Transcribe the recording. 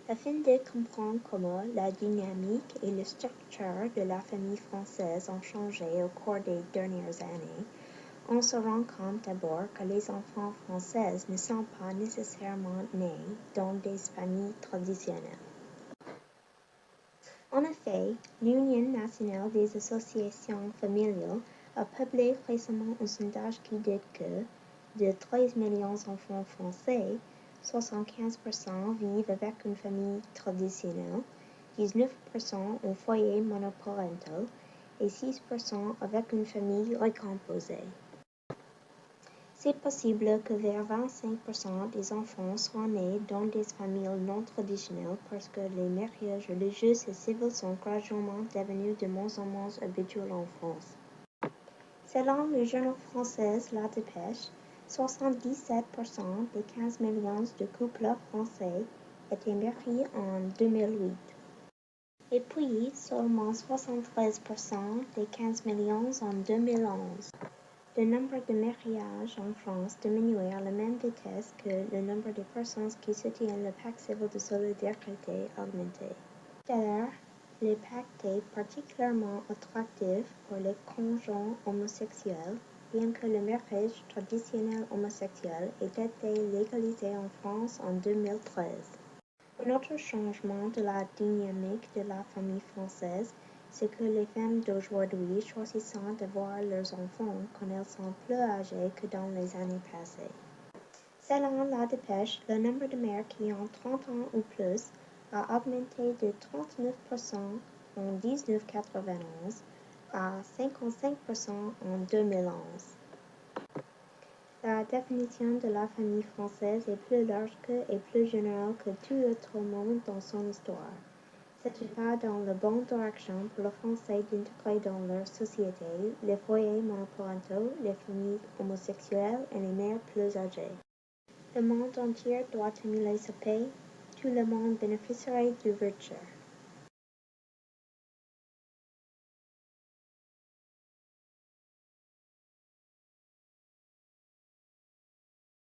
Afin de comprendre comment la dynamique et la structure de la famille française ont changé au cours des dernières années, on se rend compte d'abord que les enfants français ne sont pas nécessairement nés dans des familles traditionnelles. En effet, l'Union nationale des associations familiales a publié récemment un sondage qui dit que, de 13 millions d'enfants français, 75% vivent avec une famille traditionnelle, 19% en foyer monoparental et 6% avec une famille recomposée. C'est possible que vers 25% des enfants soient nés dans des familles non traditionnelles parce que les mariages religieux et civils sont graduellement devenus de moins en moins habituels en France. Selon le journal français La Dépêche, 77% des 15 millions de couples français étaient mariés en 2008. Et puis, seulement 73% des 15 millions en 2011. Le nombre de mariages en France diminue à la même vitesse que le nombre de personnes qui soutiennent le pacte civil de solidarité augmenté. D'ailleurs, le pacte est particulièrement attractif pour les conjoints homosexuels, bien que le mariage traditionnel homosexuel ait été légalisé en France en 2013. Un autre changement de la dynamique de la famille française, c'est que les femmes d'aujourd'hui choisissent d'avoir leurs enfants quand elles sont plus âgées que dans les années passées. Selon La Dépêche, le nombre de mères qui ont 30 ans ou plus a augmenté de 39% en 1991 à 55% en 2011. La définition de la famille française est plus large et plus générale que tout autre moment dans son histoire. C'est un pas dans la bonne direction pour les Français d'intégrer dans leur société les foyers monoparentaux, les familles homosexuelles et les mères plus âgées. Le monde entier doit émuler ce pays. Tout le monde bénéficierait du virtue.